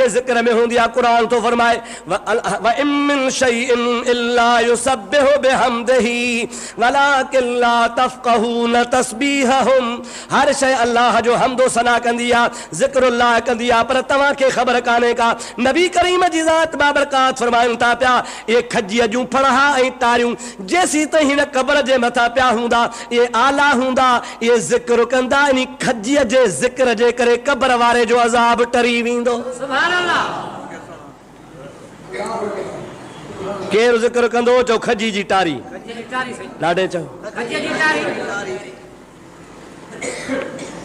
जे ज़िक्र में हूंदी आहे। क़ुरान तो फरमाए व इम मिन शैइन इल्ला युसब्बिहु बिहम्दिही वलाकिन ला तफ़क़हून तस्बीहहुम। हर शइ अल्लाह जो हम्दो सना कंदी आहे, ज़िक्रुल्लाह कंदी आहे, पर तव्हांखे ख़बर कान्हे का। नबी करीम जी ज़ात बाबरकात फरमाइनि था पिया ये खजीअ जूं फणहा ऐं तारियूं जेसीं ताईं हिन क़ब्र जे मथां पिया हूंदा ये आला हूंदा, ये ज़िक्र कंदा, इन खजीअ जे ज़िक्र जे करे क़ब्र वारे जो अज़ाब टरी वेंदो। सुभान अल्लाह। केरु ज़िक्र कंदो? चओ खजी जी टारी। ॾाढे चओ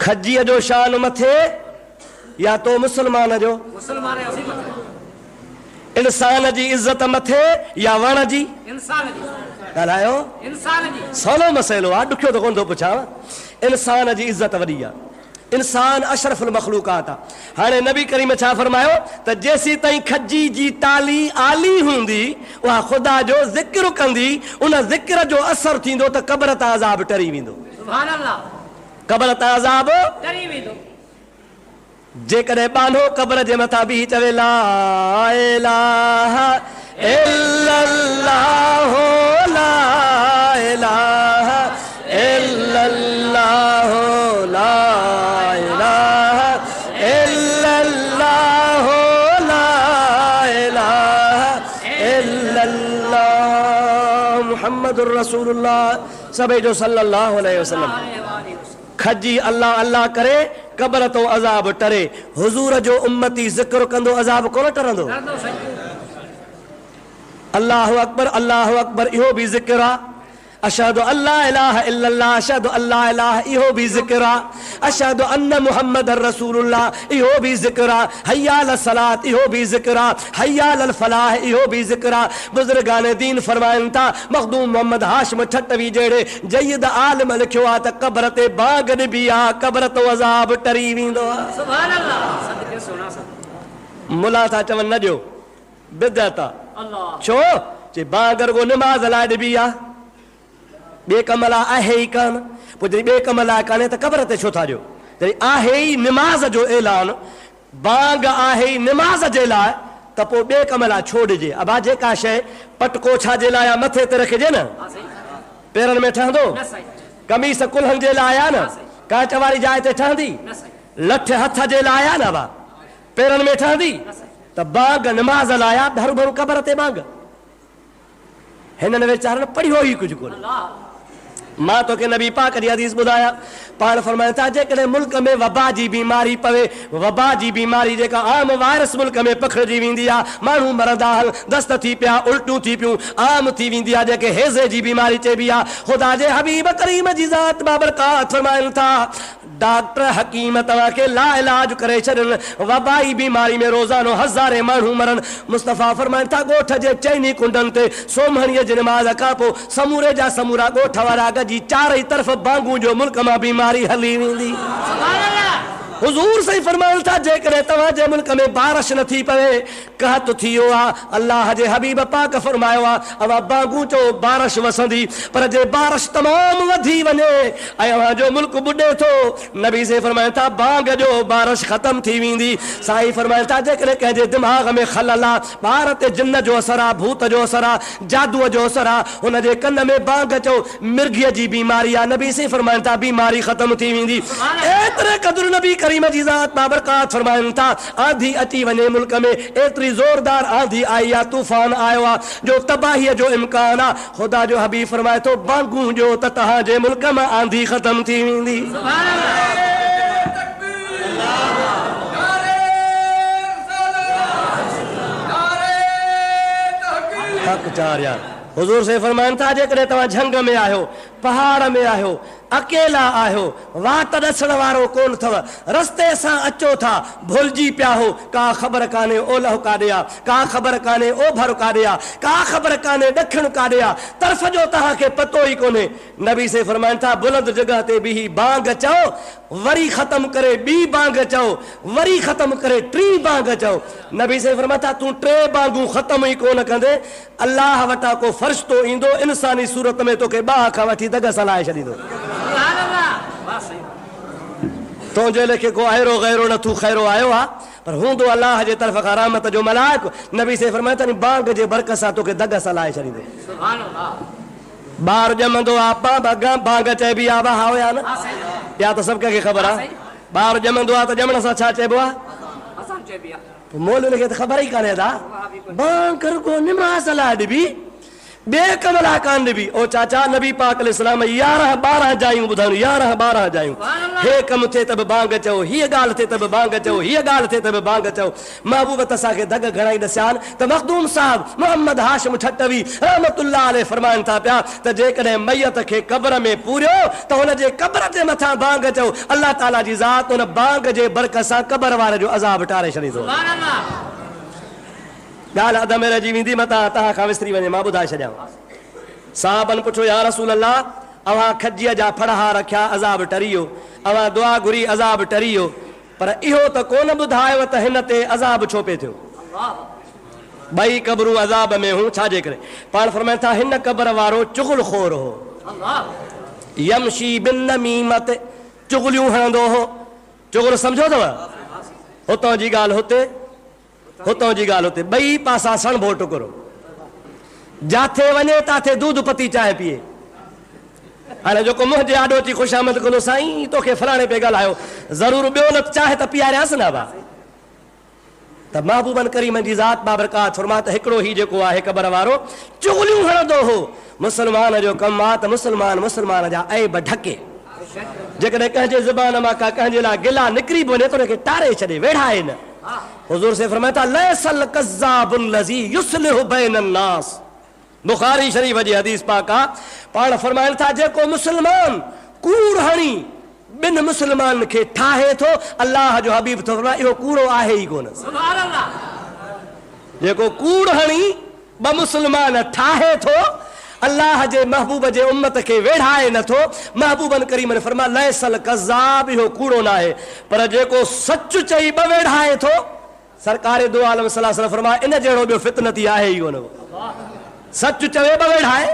खजीअ जो शान मथे या तो मुसलमान जो, इंसान जी इज्जत मथे या वण जी, ॻाल्हायो सवलो मसइलो आहे, ॾुखियो त कोन थो पुछां। इंसान जी इज्जत वॾी आहे, इंसान अशरफुल मखलूकात आहे। हाणे नबी करीम छा फरमायो त जेसीं ताईं खजी जी टाली आली हूंदी उहा ख़ुदा जो ज़िक्र कंदी, उन ज़िक्र जो असर थींदो त क़ब्र तां अज़ाब टरी वेंदो। सुभान अल्लाह। क़ब्र तां अज़ाब टरी वेंदो। जेकॾहिं बानो क़ब्र जे मथां बीह चवे ला इलाहा इल्लल्लाह ला इलाहा इल्लल्लाह ला इलाहा इल्लल्लाह ला इलाहा इल्लल्लाह मुहम्मदुर रसूलुल्लाह सभई जो सल्लल्लाहु अलैहि वसल्लम। खजी अल्लाह अल्लाह करे क़ब्र तो अज़ाब टरे। हुजूर जो उम्मती ज़िक्र कंदो अज़ाब कोन टरंदो। अल्लाहु अकबर इहो भी ज़िक्र आहे। अशहदु अल्ला इलाहा इल्लल्लाह अशहदु अल्ला इलाहा इहो भी ज़िक्र आहे। अशहदु अन्न मुहम्मदर रसूलुल्लाह इहो भी ज़िक्र आहे। हय्या अल सलात इहो भी ज़िक्र आहे। हय्या अल फलाह इहो भी ज़िक्र आहे। बुज़ुर्गान दीन फरमाइनि था मखदूम मोहम्मद हाशिम ठटवी जहिड़े जय्यद आलिम लिखियो आहे त क़ब्र ते बाग ॾिबी आहे, क़ब्र तो अज़ाब टरी वेंदो आहे। सुभान अल्लाह। सदके सोना सा मुला था चवनि न ॾियो बिदअत आहे। छो जे बाग रुगो निमाज़ लाइ ॾिबी आहे, ॿिए कम लाइ आहे ई कान। पोइ जॾहिं ॿिए कम लाइ कान्हे त क़ब्र ते छो था ॾियो? जॾहिं आहे ई निमाज़ जो ऐलान, बाग आहे ई निमाज़ जे लाइ, त पोइ ॿिए कम लाइ छो ॾिजे? अबा जेका शइ पटको छा जे लाइ मथे ते रखिजे न, पेरनि में ठहंदो, कमीस कुल्हनि जे लाइ आहे न, कांच वारी जाइ ते ठहंदी, लठ हथ जे लाइ आहे न, अबा पेरनि में ठहंदी, त बाग निमाज़ लाइ आहे, भरू भरू क़ब्र ते बाग। हिननि वीचारनि पढ़ियो ई कुझु कोन्हे। मां तोखे नबी पाक जी हदीस ॿुधायां, पाण फरमाइनि था जेकॾहिं मुल्क में वबा जी बीमारी पवे, वबा जी बीमारी जेका आम वायरस मुल्क में पखिड़िजी वेंदी आहे, माण्हू मरंदा हल, दस्त थी पिया, उल्टियूं थी पियूं, आम थी वेंदी आहे, जेके हेज़े जी बीमारी चइबी आहे। ख़ुदा जे हबीब करीम जी ज़ात बाबरकात फरमाइनि था डॉक्टर हकीम तव्हांखे ला इलाज करे छॾनि, वबाई बीमारी में रोज़ानो हज़ारे माण्हू मरनि। मुस्तफ़ा फरमाइनि था ॻोठ जे चइनी कुंडनि ते सोमहणीअ जी निमाज़ खां पोइ समूरे जा समूरा ॻोठ वारा गॾिजी चारई तरफ़ बांगू जो मुल्क मां बीमारी हली वेंदी। हुजूर सही फरमाइनि था जेकॾहिं तव्हांजे मुल्क में बारिश न थी पवे, कहत थियो आहे, अल्लाह जे हबीब पाक फरमायो आहे अवा बांगू चो बारिश वसंदी, पर जे बारिश तमामु वधी वञे ऐं अव्हां जो मुल्क बुॾे थो, नबी से फरमाइनि था बांग जो बारिश ख़तम थी वेंदी। साईं फरमाइनि था जेकॾहिं कंहिंजे दिमाग़ में ख़लल आहे, ॿार ते जिन्न जो असर आहे, भूत जो असर आहे, जादूअ जो असर आहे, हुनजे कन में बांग चो मिर्गीअ जी बीमारी आहे, नबी से फरमाइनि था बीमारी ख़तम थी वेंदी। एतिरे क़दुरु नबी करीम जी ज़ात बाबरकात फरमाइनि था आंधी अची वञे मुल्क में, एतिरी ज़ोरदार आंधी आई आहे, तूफ़ान आयो आहे जो तबाहीअ जो इम्कान आहे। ख़ुदा जो हबीब फरमाए थो बांगू जो त तव्हांजे मुल्क में आंधी ख़तम थी वेंदी। हुजूर से फरमाइनि था जेकॾहिं तव्हां झंग में आहियो, पहाड़ में आहियो, अकेला आहियो, वाट ॾसण वारो कोन अथव, रस्ते सां अचो था, भुलिजी पिया हो, का ख़बर कान्हे ओलह काॾे आहे, का ख़बर कान्हे ओभर काॾे आहे, का ख़बर कान्हे ॾखिण काॾे आहे, तरफ़ जो तव्हांखे पतो ई कोन्हे। नबी से फरमाइनि था बुलंद जॻह ते बीही बांग चओ, वरी ख़तम करे ॿी बांग चओ, वरी ख़तम करे टी बांग चओ। नबी से फरमाइनि था तूं टे बांगूं ख़तम ई कोन कंदे, अल्लाह वटां को फ़रिश्तो ईंदो इंसानी सूरत में तोखे ॿाह खां वठी दग सलाए छॾींदो। तुंहिंजे लेखे को अहिड़ो गैरो न तूं खैरो आयो आहे, पर हूंदो अल्लाह जे तरफ़ खां रहमत जो मलाइक। नबी से फरमायो त बांग जे बरकत सां तोखे दग सां लाहे छॾींदो। सुभान अल्लाह। ॿार ॼमंदो आहे बांग चइबी आहे वाह हुया न, या त सभु कंहिंखे ख़बर आहे। ॿार ॼमंदो आहे त ॼमण सां छा चइबो आहे? असां चइबी आहे मौलवी खे त ख़बर ई कान्हे था। बांग रुगो निमाज़ लाइ ॾिबी, ॿिए कम लाइ कान ॾिबी। ओ चाचा नबी पाक अलैहिस्सलाम 11-12 जायूं ॿुधायूं, 11-12 जायूं। हे कमु थिए त बि बांग चओ, हीअ ॻाल्हि थिए त बि बांग चओ, हीअ ॻाल्हि थिए त बि बांग चओ। महबूब त असांखे दग घणाई ॾसियानि त मखदूम साहब मोहम्मद हाशिम ठटवी रहमतुल्लाह अलैह फरमाइनि था पिया त जेकॾहिं मैयत खे क़ब्र में पूरियो त हुन जे क़ब्र जे मथां बांग चओ, अल्लाह ताला जी ज़ात हुन बांग जे बरकत सां क़ब्र वारे जो अज़ाब टारे छॾींदो। सुभान अल्लाह। ॻाल्हि अध में रहिजी वेंदी, मतां तव्हां खां विसरी वञे, मां ॿुधाए छॾियां। साहबनि पुछो या रसूल अल्लाह, अवां खजीअ जा फड़हा रखिया अज़ाब टरी वियो, अवां दुआ घुरी अज़ाब टरी वियो, पर इहो त कोन ॿुधायव त हिन ते अज़ाब छो पियो थियो? ॿई क़बरूं अज़ाब में हूं, छाजे करे? पाण फरमाइनि था हिन क़ब्र वारो चुगलखोर हो, यमशी बिन नमीमत, चुगलियूं हणंदो हो। चुगल सम्झो अथव? हुतां जी ॻाल्हि हुते, हुतां जी ॻाल्हि हुते, ॿई पासा सणभो टुकरो, जाथे वञे ताथे दूध पती चांहि पीए। हाणे जेको मुंहिंजे आॾो अची ख़ुशामद कंदो, साईं तोखे फलाणे पे ॻाल्हायो, ज़रूरु ॿियो न चांहि त पीआरियासीं न भाउ। त महबूबन करीम जी ज़ात बाबरकात फरमा त हिकिड़ो ही जेको आहे क़ब्र वारो चुगलियूं हणंदो हो। मुस्लमान जो कमु आहे त मुस्लमान जा ऐब ढके। जेकॾहिं कंहिंजे ज़ुबान मां का कंहिंजे लाइ गिला निकिरी बि वञे त हुनखे टारे छॾे, वेढ़ाए न। हुज़ूर से फरमाया था लैसल कज़्ज़ाबुल लज़ी युस्लिहु बैनन नास, बुखारी शरीफ जी हदीस पाक आहे। पाण फरमाइनि था जेको मुस्लमान कूड़ हणी ॿिनि मुस्लमान खे ठाहे थो, अल्लाह जो हबीब थो फरमाए इहो कूड़ो आहे ई कोन। सुभान अल्लाह। जेको कूड़ हणी ॿ मुस्लमान ठाहे थो, अल्लाह जे महबूब जे उम्मत खे वेढ़ाए नथो। महबूबन करीम ने फरमाया लैसल कज़्ज़ाब, इहो कूड़ो न आहे, पर जेको सच चई ॿ वेढ़ाए थो, सरकार दो आलम सल्लल्लाहु अलैहि वसल्लम फरमाया इन जहिड़ो ॿियो फितनती आहे ई कोन। सच चवे ॿ वेढ़ाए,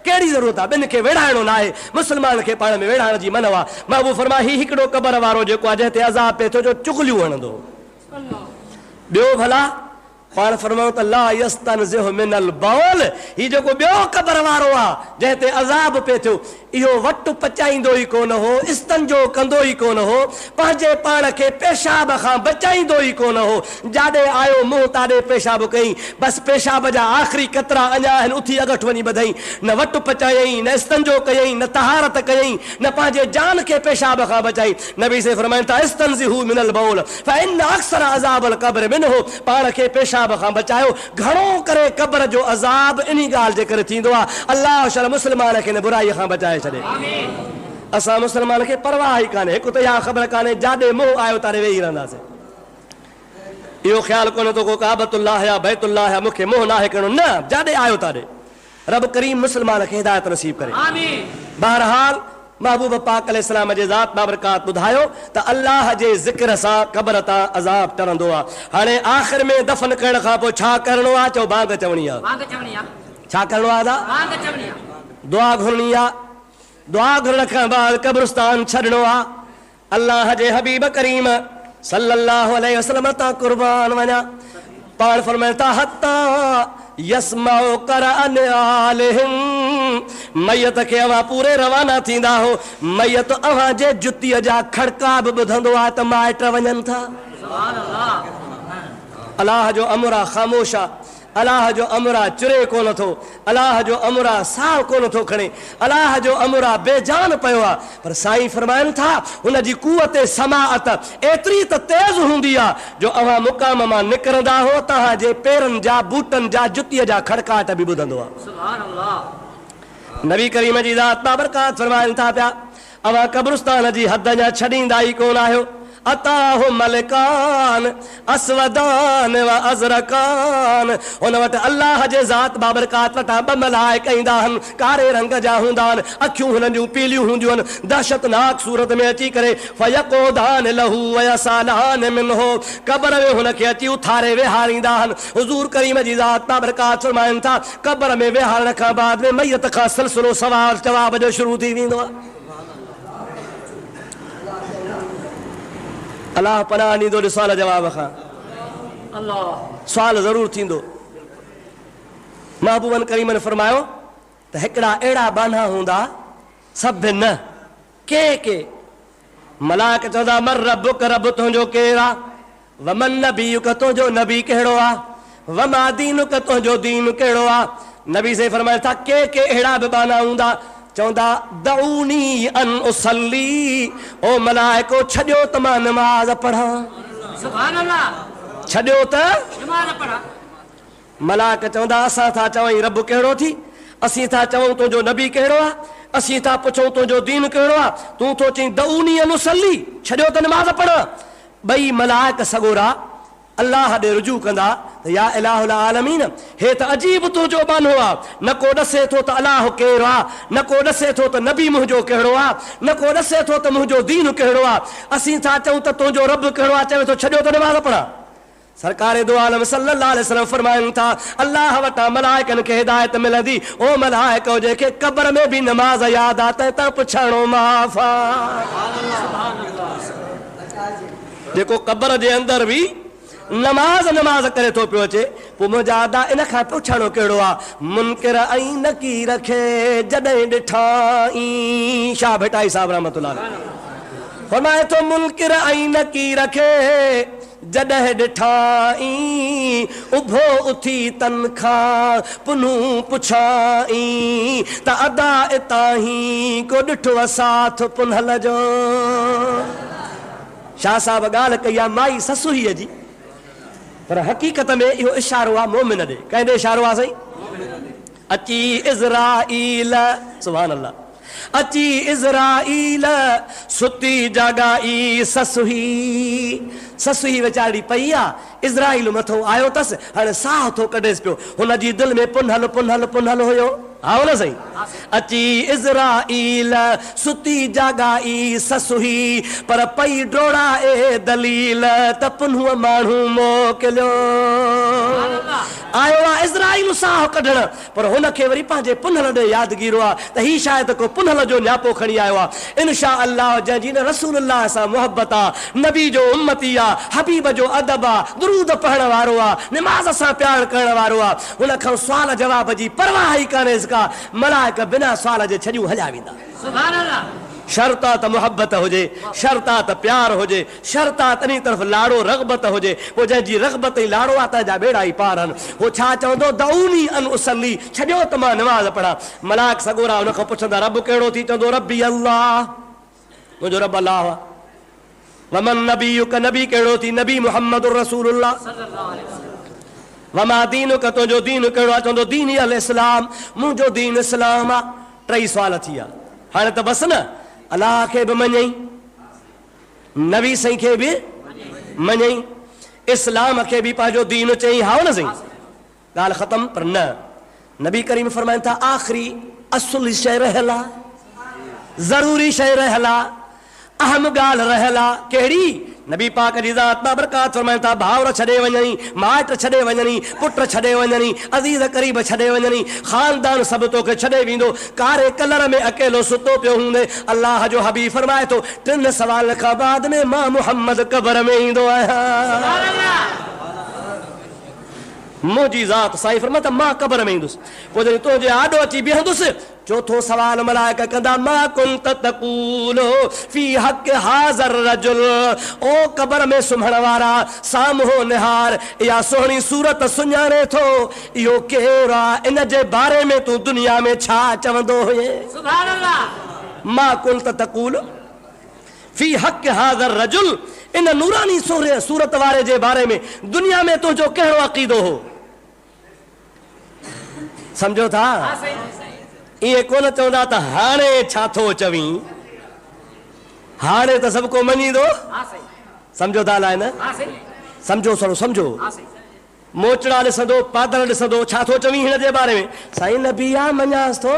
कहिड़ी ज़रूरत आहे? ॿिनि खे वेढ़ाइणो न आहे, मुस्लमान खे पाण में वेढ़ाइण जी मन आहे। महबूब फरमाया ही हिकिड़ो क़ब्र वारो जेको आहे जंहिं ते अज़ाब पिए थो, जो चुगलियूं हणंदो। ॿियो भला पाण फरमायो त ला यस्तनज़िहु मिनल बौल, ही जेको ॿियो क़ब्र वारो आहे जंहिं ते अज़ाब पिए थियो, इहो वटि पचाईंदो ई कोन हो, इस्तंजो कंदो ई कोन हो, पंहिंजे पाण खे पेशाब खां बचाईंदो ई कोन हो। जाॾे आयो मुंहुं ताॾे पेशाब कई, बसि पेशाब जा आख़िरी कतरा अञा आहिनि, उथी अगठि वञी ॿधई, न वटि पचायई, न इस्तंजो कयई, न तहारत कयई, न पंहिंजे जान खे पेशाब खां बचाई। नबी से फरमाइनि था इस्तनज़िहु मिनल बौल फ़इन अक्सर अज़ाबल क़ब्र मिनहु, पाण खे पेशाब खां बचायो। घणो करे क़ब्र जो अज़ाब इन्ही ॻाल्हि जे करे थींदो आहे, अल्लाह शल मुस्लमान खे न बुराईअ खां बचाए छॾे। असां मुस्लमान खे परवाह ई कान्हे, हिकु त इहा ख़बर कान्हे जाॾे मोह आयो ताॾे वेही रहंदासीं। इहो ख़्यालु कोन्हे तो को काबतुल्लाह या बैतुल्लाह या मूंखे मोह नाहे करिणो, न, जाॾे आयो ताॾे। रब करीम मुस्लमान खे हिदायत नसीब करे। बहरहाल महबूब पाक अलैहिस्सलाम जे ज़ात बाबरकात ॿुधायो त अल्लाह जे ज़िक्र सां क़ब्र तां अज़ाब टरंदो आहे। हाणे आख़िर में दफ़न करण खां पोइ छा करिणो आहे? चओ बांग चवणी आहे। छा करिणो आहे? दुआ घुरणी आहे। दुआ घुरण खां बाद क़ब्रिस्तान छॾिणो आहे। अल्लाह जे हबीब करीम सल्लल्लाहु अलैहि वसल्लम तां क़ुर्बान वञा। पाण फरमाइनि था हत्ता यस्माउ क़रअन आलिहिम, मैयत खे अवां पूरे रवाना थींदा हो, मैयत अवां जे जुतीअ जा खड़का बि ॿुधंदो आहे त माइट वञनि था। अलाह जो अमर आहे ख़ामोश आहे, अलाह जो अमर आहे चुरे कोन थो, अलाह जो अमर आहे साह कोन थो खणे, अलाह जो अमर आहे बेजान पियो आहे। पर साईं फरमाइनि था हुन जी कुवत समाअत एतिरी त तेज़ हूंदी आहे जो अवां मुक़ाम मां निकिरंदा हो तव्हांजे पेरनि जा बूटनि जा जुतीअ जा खड़काट बि ॿुधंदो आहे। नबी करीम जी ज़ात बाबरकात फरमाइनि था पिया अवां क़ब्रिस्तान जी हद जा छॾींदा ई कोन आहियो। अताहु मलकान अस्वदान व अज़रकान, हुन वटि अल्लाह जे ज़ात बाबरकात वटां ॿ मलाइका ईंदा आहिनि, कारे रंग जा हूंदा आहिनि, अखियूं हुननि जूं पीलियूं हूंदियूं आहिनि, दहशतनाक सूरत में अची करे फयक़ूदान लहू व यसालान मिनहु, क़ब्र में हुनखे अची उथारे वेहारींदा आहिनि। हुज़ूर करीम जी ज़ात बाबरकात फरमाइनि था क़ब्र में वेहारण खां बाद में मैयत खां सिलसिलो सवाल जवाब जो शुरू थी वेंदो आहे। अल्लाह पनाह ॾींदो ॾिसाल जवाब खां। अल्लाह सुवाल ज़रूर थींदो। महबूबन करीम ने फरमायो त हिकिड़ा अहिड़ा बाना हूंदा सभु न के मलाक चवंदा मर रबुक रब तुंहिंजो केरु आहे, वमन नबीयुक तुंहिंजो नबी कहिड़ो आहे, वमा दीनुक तुंहिंजो दीन कहिड़ो आहे। नबी से फरमाइनि था के अहिड़ा बि बाना हूंदा चवंदा दऊनी अन उसल्ली, ओ मलाइको छॾियो त मां नमाज़ पढ़ां, सुभान अल्लाह छॾियो त नमाज़ पढ़ा। मलाक चवंदा असां था चवई रब कहिड़ो थी, असीं था चऊं तुंहिंजो नबी कहिड़ो आहे, असीं था पुछूं तुंहिंजो दीन कहिड़ो आहे, तूं थो चई दऊनी अन उसल्ली, छॾियो त नमाज़ पढ़। ॿई मलाइक सगोरा अल्लाह ॾे रुजू कंदा त या इलाहुल आलमीन, हे त अजीब तुंहिंजो बानो आहे, न को ॾसे थो त अलाह केरु आहे, न को ॾसे थो त नबी मुंहिंजो कहिड़ो आहे, न को ॾसे थो त मुंहिंजो दीन कहिड़ो आहे। असीं था चऊं त तुंहिंजो रब कहिड़ो आहे, चवे थो छॾियो त नमाज़ पढ़ा। सरकार दो आलम सल्लल्लाहु अलैहि वसल्लम फरमाइनि था अल्लाह वटां मलाइकनि खे हिदायत मिलंदी, ओ मलाइक जेके क़ब्र में बि नमाज़ यादि आहे त तव्हां पुछणो माफ़ आहे। जेको क़ब्र जे अंदरि बि नमाज़ करे थो पियो अचे, पोइ मुंहिंजा अदा इन खां पुछणो कहिड़ो आहे, मुनकिर ऐं नकीर खे जॾहिं ॾिठाई। शाह भटाई साहब रहमतुल्लाह फरमाए थो मुनकिर ऐं नकीर खे जॾहिं ॾिठाई, उभो उथी तन खां पुनूं पुछाई, त अदा इताही को ॾिठो साथ पुनहल जो। शाह साहब ॻाल्हि कई आहे माई ससुहीअ जी, पर हक़ीक़त में इहो इशारो आहे मोमिन ॾे। कंहिं ॾे इशारो आहे साईं? अची इज़राइल, सुभान अल्लाह, अची इज़राइल सुती जॻाई ससुही, ससुही वीचारी पई आहे, इज़राइल मथो आयो अथसि, हाणे साह थो कढेसि पियो, हुनजी दिलि में पुनहल पुनहल पुनहल हुयो, हा न साईं? अची इज़राइल सुती जॻाई ससुही, पर पई डोड़ाए दलील त पुन्हूअ माण्हू मोकिलियो। आयो आहे इज़राइल साह कढण, पर हुनखे वरी पंहिंजे पुनहल ॾे यादगिरो आहे त ही शायदि को पुनहल जो न्यापो खणी आयो आहे। इनशा अल्लाह जंहिंजी न रसूलुल्लाह सां मुहबत आहे, नबी जो उम्मती आहे, हबीब जो अदब आहे, दुरूद पढ़ण वारो आहे, निमाज़ सां प्यार करण वारो आहे, हुन खां सुवाल जवाब जी परवाह ई कान्हे का। मलाइक बिना सुवाल जे छॾियूं हलिया वेंदा। सुभान अल्लाह। शर्त आहे त मुहबत हुजे, शर्त आहे त प्यार हुजे, शर्त आहे तनी तरफ़ लाड़ो रग़बत हुजे, पोइ जंहिंजी रग़बत ई लाड़ो आहे तंहिंजा बेड़ा ई पार आहिनि। उहो छा चवंदो दऊनी अन उसल्ली, छॾियो त मां नमाज़ पढ़ा। मलाइक सगोरा हुन खां पुछंदा रब कहिड़ो थी, चवंदो रबी अल्लाह, मुंहिंजो रब अल्लाह आहे। वमन नबीयुक, नबी कहिड़ो थी, नबी मुहम्मद रसूलुल्लाह। वमा दीनुक, तुंहिंजो दीन कहिड़ो आहे, चवंदो दीनी अल इस्लाम, मुंहिंजो दीन इस्लाम आहे। टई सुवाल थी विया। हाणे त बसि न, अलाह खे बि मञई, नबी साईं खे बि मञई, इस्लाम खे बि पंहिंजो दीन चई, हा न साईं? ॻाल्हि ख़तम। पर न, नबी करीम फरमाइनि था आख़िरी असुल शइ रहियल आहे, ज़रूरी शइ रहियल आहे, अहम ॻाल्हि रहियल आहे। कहिड़ी? नबी पाक जी ज़ात बाबरकात फरमाइनि था भाउर छॾे वञणी, माइट छॾे वञणी, पुट छॾे वञणी, अज़ीज़ क़रीब छॾे वञणी, ख़ानदान सभु तोखे छॾे वेंदो। कारे कलर में अकेलो सुतो पियो हूंदे, अल्लाह जो हबीब फरमाए थो 3 सवाल खां बाद में मां मुहम्मद क़ब्र में ईंदो आहियां। मुंहिंजी ज़ात साईं फरमाए त मां क़ब्र में ईंदुसि, पोइ जॾहिं तुंहिंजे आॾो अची बीहंदुसि, चौथो सवाल मलाइक कंदा मा कुंत तक़ूलो फी हक़ हाज़र रजुल, ओ क़ब्र में सुम्हण वारा साम्हूं निहार, इहा सुहिणी सूरत सुञाणे थो, इहो केरु आहे, इन जे बारे में तूं दुनिया में छा चवंदो हुए? सुभान अल्लाह। मा कुंत तक़ूल फी हक़ हाज़र रजुल, इन नूरानी सूरत वारे जे बारे में दुनिया में तुंहिंजो कहिड़ो अक़ीदो हो? सम्झो था? ईअं कोन चवंदा त हाणे छा थो चवीं, हाणे त सभु को मञींदो। सम्झो था अलाए न? सम्झो सरो सम्झो। मोचड़ा ॾिसंदो, पादर ॾिसंदो, छा थो चवीं हिन जे बारे में? साईं नबी आहे, मञांसि थो।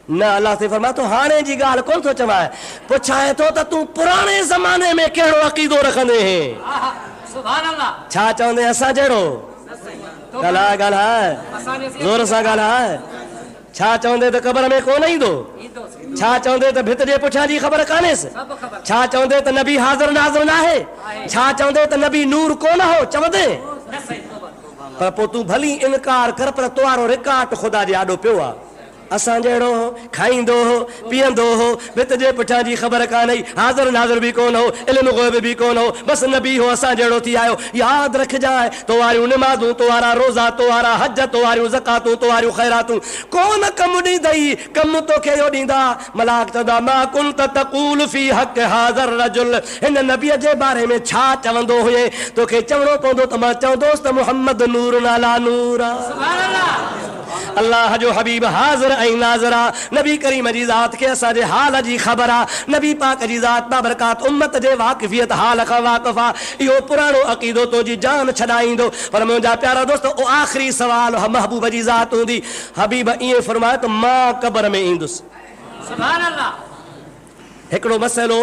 न, अलाह ते फरमाए थो हाणे जी ॻाल्हि कोन थो चवां, पुछाए थो त तूं पुराणे ज़माने में कहिड़ो अक़ीदो रखंदे हैं? सुभान अल्लाह। छा चवंदे असां जहिड़ो? ॻाल्हाए ॻाल्हाए, ज़ोर सां ॻाल्हाए। छा चवंदे त क़ब्र में कोन ईंदो? छा चवंदे त भित जे पुठियां जी ख़बर कान्हेसि सब खबर छा चवंदे त नबी हाज़िर नाज़िर न आहे छा चवंदे त नबी नूर कोन हो चवंदे न सही तोबा पर पोइ तूं भली इनकार कर पर तुआरो रिकॉर्ड ख़ुदा जे आॾो पियो आहे असां जहिड़ो खाईंदो हो पीअंदो हो भित जे पुठियां जी ख़बर कान्हे हाज़िर नाज़िर बि कोन हो इल्मु ग़ैब बि कोन हो बसि नबी हो असां जहिड़ो थी आयो यादि रखजांइ तो वारियूं निमाज़ूं तो वारा रोज़ा तो वारा हज तो वारियूं ज़कातूं तो वारियूं ख़ैरातूं कोन कमु ॾींदई कमु तोखे इहो ॾींदा मलाक चवंदा मा कुंत तक़ूल फी हक़ हाज़िर रजुल हिन नबीअ जे बारे में छा चवंदो हुए तोखे चवणो पवंदो त मां चवंदोसि त मुहम्मद नूर नाला नूर आहे सुभान अल्लाह अल्लाह जो हबीब हाज़िर ऐं नाज़िर आहे नबी करीम जी ज़ात खे असांजे हाल जी ख़बर आहे नबी पाक जी ज़ात बाबरकात उम्मत जे वाक़िफ़ियत हाल खां वाक़िफ़ आहे इहो पुराणो अक़ीदो तो जी जान छॾाईंदो पर मुंहिंजा प्यारा दोस्त ओ आख़िरी सवाल महबूब जी ज़ात हूंदी हबीब ईअं फरमायो त मां क़ब्र में ईंदुसि सुभान अल्लाह हिकिड़ो मसइलो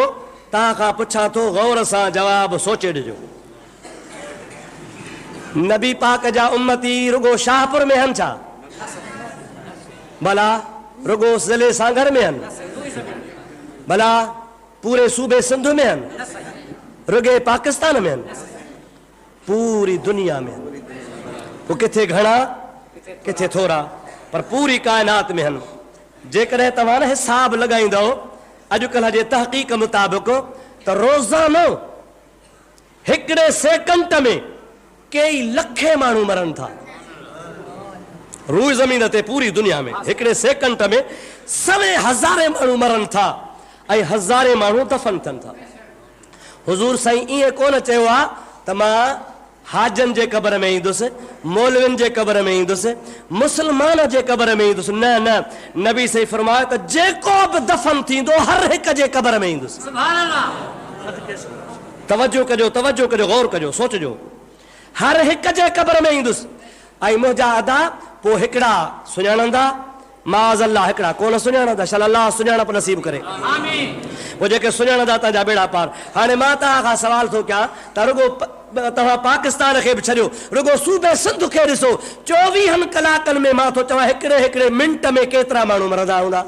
तव्हां खां पुछां थो गौर सां जवाबु सोचे ॾिजो नबी पाक जा उम्मती रुगो शाहपुर में आहिनि छा भला रुगो ज़िले सांगर में आहिनि भला पूरे सूबे सिंध में आहिनि रुगे पाकिस्तान में आहिनि पूरी दुनिया में आहिनि पोइ किथे घणा किथे थोरा पर पूरी काइनात में आहिनि जेकॾहिं तव्हां न हिसाब लॻाईंदव अॼुकल्ह जे तहक़ीक़ मुताबिक़ त रोज़ानो हिकिड़े सेकंड में कई लखे माण्हू मरनि था रूह ज़मीन ते पूरी दुनिया में हिकिड़े सेकंड में सवे हज़ारे माण्हू मरनि था ऐं हज़ारे माण्हू दफ़न थियनि था हुज़ूर साईं ईअं कोन चयो आहे त मां हाजन जे क़ब्र में ईंदुसि मौलवियुनि जे क़ब्र में ईंदुसि मुस्लमान जे क़ब्र में ईंदुसि न न नबी साईं फरमायो त जेको बि दफ़न थींदो हर हिक जे क़ब्र में ईंदुसि सुभान अल्लाह तवजो कजो गौर कजो सोचजो हर हिक जे क़ब्र में ईंदुसि ऐं मुंहिंजा अदा पोइ हिकिड़ा सुञाणंदा माज़ अल्लाह हिकिड़ा कोन सुञाणंदा शल अल्लाह सुञाणप नसीब करे आमीन पोइ जेके सुञाणंदा तव्हांजा बेड़ा पार हाणे मां तव्हां खां सवाल थो कयां त रुगो तव्हां पाकिस्तान खे बि छॾियो रुगो सूबे सिंध खे ॾिसो 24 कलाकनि में मां थो चवां हिकिड़े हिकिड़े मिंट में केतिरा माण्हू मरंदा हूंदा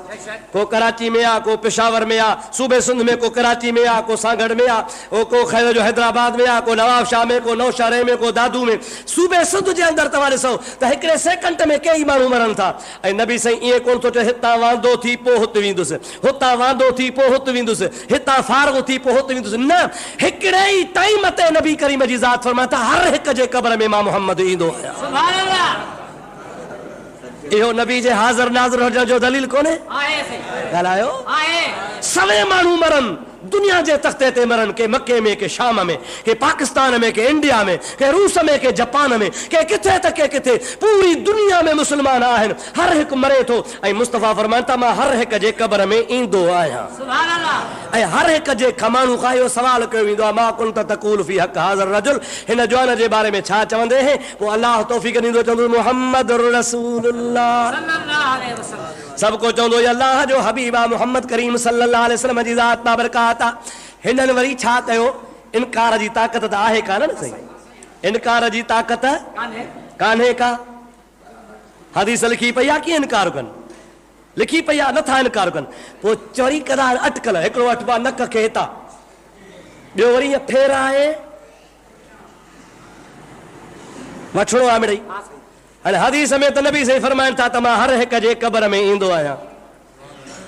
को कराची में आहे को पेशावर में आहे सूबे सिंध में को कराची में आहे को सांगड़ में आहे को खैर जो हैदराबाद में आहे को नवाबशाह में को नौशहरे में को दादू में सूबे सिंध जे अंदरि तव्हां ॾिसो त हिकिड़े सेकंड में कई माण्हू मरनि था ऐं नबी साईं ईअं कोन थो चए हितां वांदो थी पोइ हुते वेंदुसि हुतां वांदो थी पोइ हुते वेंदुसि हितां फारगो थी पोइ हुते वेंदुसि न हिकिड़े ई टाइम ते नबी करीम जी ज़ात फरमाता हर हिक जे क़ब्र में मां मोहम्मद ईंदो आहियां सुभान अल्लाह इहो नबी जे हाज़िर नाज़िर हुजण जो दलील कोन्हे आहे सही ॻाल्हायो आहे सवे माण्हू मरनि दुनिया जे तख़्ते ते मरनि के मके में के शाम में के पाकिस्तान में के इंडिया में के रूस में के जापान में के किथे त के किथे पूरी दुनिया में मुस्लमान आहिनि हर हिकु मरे थो ऐं मुस्तफ़ा फरमाइनि था मां हर हिक जे क़ब्र में ईंदो आहियां सुभान अल्लाह ऐं हर हिक जे माण्हू खां इहो सवाल कयो वेंदो आहे मा कुंत तक़ूल फी हक़ हाज़िर रजुल हिन जवान जे बारे में छा चवंदे हैं पोइ अलाह तौफ़ीक़ ॾींदो चवंदो मुहम्मद रसूलुल्लाह सल्लल्लाहु अलैहि वसल्लम सब को चवंदो अल्लाह जो हबीब आहे मोहम्मद करीम सल्लल्लाहु अलैहि वसल्लम जी ज़ात बाबरकात आहे हिननि वरी छा कयो इनकार जी ताक़त त आहे कान न सही इनकार जी ताक़त कान्हे कान्हे का हदीस लिखी पई आहे कीअं इनकार कनि लिखी पई आहे नथा इनकार कनि पोइ चोरी कदार अटकल हिकिड़ो अटबा नक खे हितां ॿियो वरी ईअं फेराए वठिणो आहे मिड़ई हाणे हदीस में त नबी सही फरमाइनि था त मां हर हिक जे क़ब्र में ईंदो आहियां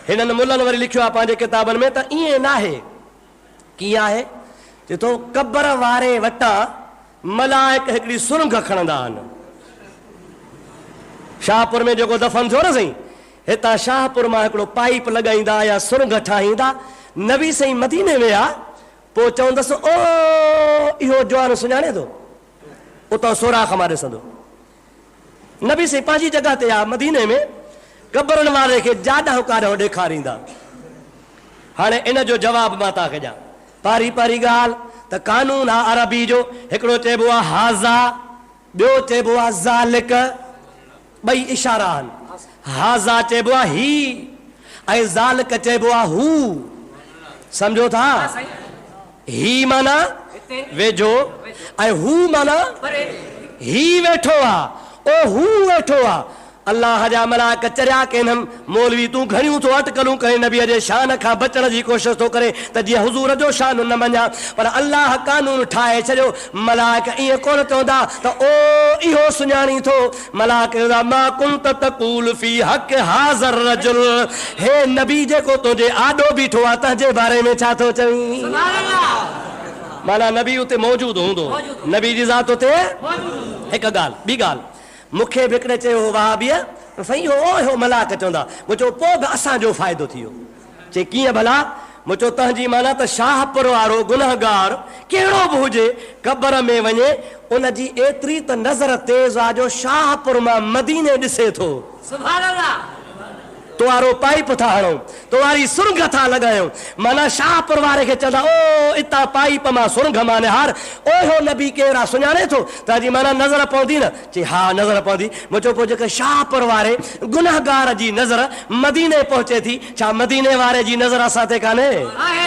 हिननि मुलनि वरी लिखियो आहे पंहिंजे किताबनि में त ईअं न आहे कीअं आहे चए थो क़ब्र वारे वटां मलाइक हिकिड़ी सुरंग खणंदा आहिनि शाहपुर में जेको दफ़न थियो न साईं हितां शाहपुर मां हिकिड़ो पाइप लॻाईंदा या सुरंग ठाहींदा नबी साईं मदीने में आहे पोइ चवंदसि ओ इहो जवान सुञाणे थो उतां सोराख मां ॾिसंदो नबी साईं पंहिंजी जॻह ते आहे मदीने में क़ब्रनि वारे खे जाॾां काॾां ॾेखारींदा हाणे इन जो जवाबु मां तव्हांखे ॾियां पारी पारी ॻाल्हि त कानून आहे अरबी जो हिकिड़ो चइबो आहे हाज़ा ॿियो चइबो आहे ज़ालिक ॿई इशारा आहिनि हाज़ा चइबो आहे ही ऐं ज़ालिक चइबो आहे हू सम्झो था ही माना वेझो ऐं हू माना ही वेठो आहे ओ हू वेठो आहे अल्लाह जा मलाक चरिया कहिन मौलवी तू घणियूं तो अटकलूं करे नबीअ जे शान खां बचण जी कोशिश तो करे त जीअं हुजूर जो शान न मञा पर अल्लाह कानून ठाहे छॾियो मलाक ईअं कोन चवंदा त ओ इहो सुञाणी थो मलाक मा कुंत तक़ूल फी हक़ हाज़र रजुल हे नबी जेको तुंहिंजे आॾो बीठो आहे तंहिंजे बारे में छा थो चवीं सुभान अल्लाह माना नबी उते मौजूद हूंदो नबी जी ज़ात उते हिकु ॻाल्हि ॿी ॻाल्हि मूंखे बि हिकिड़े चयो वहाबीअ साईं हो मलाक चवंदा मूं चयो पोइ बि असांजो फ़ाइदो थी वियो चई कीअं भला मूं चयो तव्हांजी माना त शाहपुर वारो गुनहगार कहिड़ो बि हुजे क़बर में वञे उनजी एतिरी त नज़र तेज़ आहे जो शाहपुर मां मदीने ॾिसे थो सुभान अल्लाह तो वारो पाइप था हणूं तो वारी सुरंग था लॻायूं माना शाहपुर वारे खे चवंदा ओ इतां पाइप मां सुरंग मां निहार ओहो नबी केरु सुञाणे थो तव्हांजी माना नज़र पवंदी न चई हा नज़र पवंदी मूं चयो पोइ जेके शाहपुर वारे गुनहगार जी नज़र मदीने पहुचे थी छा मदीने वारे जी नज़र असां ते कान्हे आहे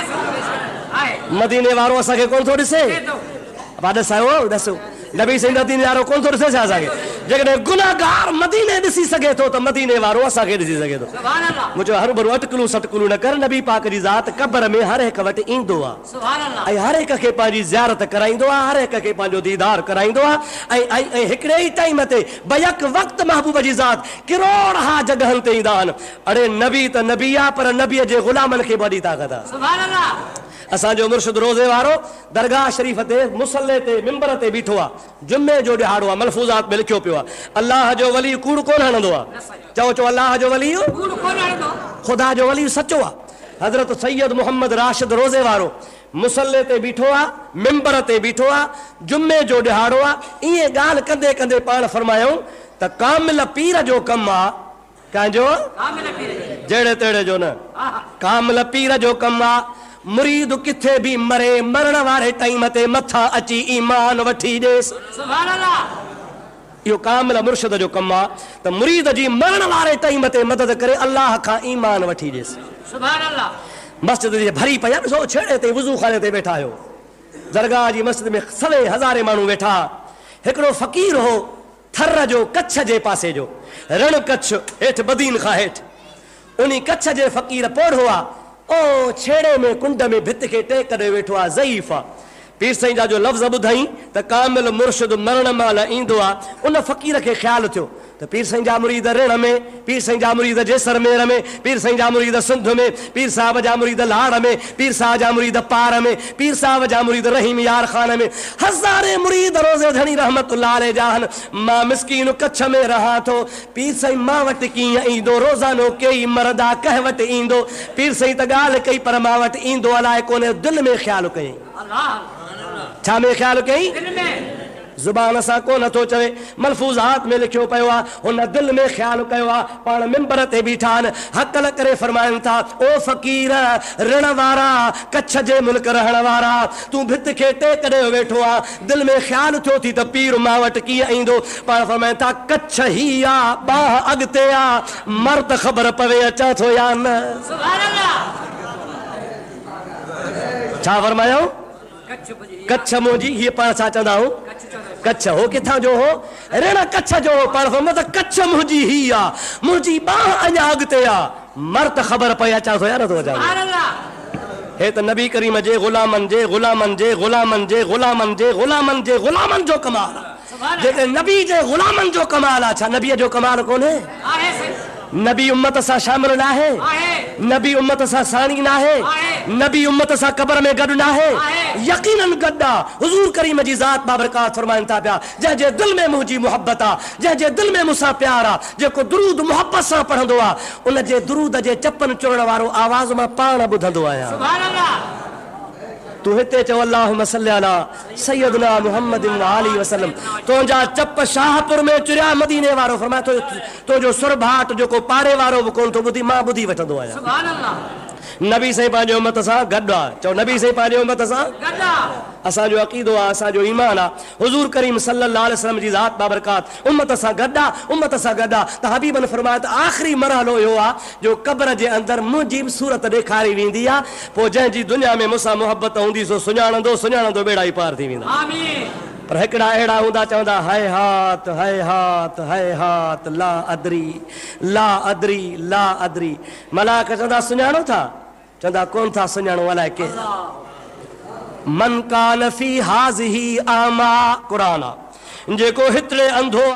आहे मदीने वारो असांखे कोन थो ॾिसे ॾसो नबी साईं मदीने वारो कोन थो ॾिसे छा असांखे जेकॾहिं गुनहगार मदीने ॾिसी सघे थो त मदीने वारो असांखे ॾिसी सघे थो सुभान अल्लाह मुंहिंजो हर भरू अटकलूं सटकलूं न कर नबी पाक जी ज़ात क़बर में हर हिकु वटि ईंदो आहे सुभान अल्लाह ऐं हर हिक खे पंहिंजी ज़ियारत कराईंदो आहे हर हिक खे पंहिंजो दीदार कराईंदो आहे ऐं हिकिड़े ई टाइम ते बयक वक़्तु महबूब जी ज़ात किरोड़ हा जॻहनि ते ईंदा आहिनि अड़े नबी त नबी आहे पर नबीअ जे ग़ुलामनि खे वॾी ताक़त आहे सुभान अल्लाह असांजो मुर्शिद रोज़े वारो दरगाह शरीफ़ ते मुसल्ले ते मिंबर ते बीठो आहे जुमे जो ॾिहाड़ो आहे मलफूज़ात में लिखियो पियो आहे अल्लाह जो वली कूड़ कोन हणंदो आहे चओ चओ अल्लाह जो वली कूड़ कोन हणंदो ख़ुदा जो वली सचो आहे हज़रत सैयद मोहम्मद राशिद रोज़े वारो मुसल्ले ते बीठो आहे मिंबर ते बीठो आहे जुमे जो ॾिहाड़ो आहे ईअं ॻाल्हि कंदे कंदे पाण फरमायूं त कामिल पीर जो कमु आहे कंहिंजो कामिल पीर जहिड़े तहिड़े जो न कामिल पीर जो कमु आहे मुरीद किथे भी मरे मरण वारे टाइम ते मथा अची ईमान वठी ॾेसि सुभान अल्लाह इहो कामिल मुर्शिद जो कमु आहे त मुरीद जी मरण वारे टाइम ते मदद करे अल्लाह खां ईमान वठी ॾेसि सुभान अल्लाह मस्जिद जी भरी पई आहे ॾिसो छेड़े ते वुज़ू खाने ते वेठा आहियो दरगाह जी मस्जिद में सवे हज़ारे माण्हू वेठा हिकिड़ो फ़क़ीर हो थर जो कच्छ जे पासे जो रण कच्छ हेठि बदीन खां हेठि उन कच्छ जे फ़क़ीर पोढ़ो आहे ओ छेड़े में कुंड में भित के टेक करे वेठो आहे ज़ईफ़ आहे पीर साईं जा जो लफ़्ज़ ॿुधाई त कामिल मुर्शिद मरण महिल ईंदो आहे उन फ़क़ीर खे ख़्यालु थियो त पीर साईं जा मुरीद ऋण में पीर साईं जा मुरीद जैसलमेर में पीर साईं जा मुरीद सिंध में पीर साहिब जा मुरीद लाड़ में पीर साहिब जा मुरीद पार में पीर साहिब जा मुरीद रहीम यार खान में हज़ारे मुरीद रोज़े धणी रहमतुल्लाह अलैह जा आहिनि मां मिस्कीन कच्छ में रहां थो पीर साईं मां वटि कीअं ईंदो रोज़ानो कई मरदा कंहिं वटि ईंदो पीर साईं त ॻाल्हि कई पर मां वटि ईंदो अलाए कोन्हे दिलि में ख़्यालु कयईं अल्लाह छा में ख़्यालु कयईं दिल में ज़ुबान सां को नथो चवे मलफूज़ात में लिखियो पियो आहे हुन दिलि में ख़्यालु कयो आहे पाण मिंबर ते बीठा आहिनि हक़ल करे फरमाइनि था ओ फ़क़ीर ऋण वारा कच्छ जे मुल्क रहण वारा तूं भित खे टेक ॾे वेठो आहे दिलि में ख़्यालु थियो थी त पीर मां वटि कीअं ईंदो पाण फरमाइनि था कच्छ ही आहे बाह अॻिते आहे मर्द ख़बर पवे अचां थो या न सुभान अल्लाह छा फरमायो कच्छ पुजी कच्छ मुंहिंजी हीअ पाण छा चवंदा आहियूं कच्छ हो किथां जो हो ऋण कच्छ जो हो पाण फरमायो त कच्छ मुंहिंजी ही आहे मुंहिंजी बाह अञा अॻिते आहे मर्द ख़बर पई अचां थो या नथो अचां सुभान अल्लाह हे त नबी करीम जे ग़ुलामनि जे ग़ुलामनि जे ग़ुलामनि जे ग़ुलामनि जे ग़ुलामनि जे ग़ुलामनि जो कमाल आहे जेके नबी जे ग़ुलामनि जो कमाल आहे छा नबीअ जो कमाल कोन्हे आहे सही नबी उम्मत सां शामिल न आहे आहे नबी उम्मत सां साणी न आहे नबी उम्मत सां क़बर में गॾु न आहे यकीनन गॾु आहे हुज़ूर करीम जी ज़ात बाबरकात फरमाइनि था पिया जंहिंजे दिलि में मुंहिंजी मुहबत आहे जंहिंजे दिलि में मूंसां प्यार आहे जेको दुरूद मुहबत सां पढ़ंदो आहे उन जे दुरूद जे चपनि चुरण वारो आवाज़ मां पाण ॿुधंदो आहियां सुभान अल्लाह तू हिते चओ अल्लाहुम्मा सल्ली अला सय्यदना मुहम्मदिन व आलिहि वसल्लम तुंहिंजा चप शाहपुर में चुरिया मदीने वारो फरमाए तो जो सुर भाट जेको पारे वारो बि कोन थो ॿुधी मां ॿुधी वठंदो आहियां सुभान अल्लाह नबी साईं पंहिंजे उम्मत सां गॾु आहे चओ नबी साईं पंहिंजे उम्मत सां गड्डा असांजो अक़ीदो आहे असांजो ईमान आहे हुज़ूर करीम सल्लल्लाहु अलैहि वसल्लम जी ज़ात बाबरकात उम्मत सां गॾु आहे उम्मत सां गॾु आहे त हबीबन फरमाया त आख़िरी मरहलो इहो आहे जो क़ब्र जे अंदरि मुंहिंजी बि सूरत ॾेखारी वेंदी आहे पोइ जंहिंजी दुनिया में मूंसां मुहबत हूंदी सो सुञाणंदो बेड़ा ई पार थी वेंदा आमीन पर हिकिड़ा अहिड़ा हूंदा चवंदा है हाथ ला अदरी ला अदरी। मलाक चवंदा सुञाणो था? चवंदा कोन था सुञाणो, अलाए के। मन कान फी हाज़िही आमा, क़ुरान जेको हितरे अंधो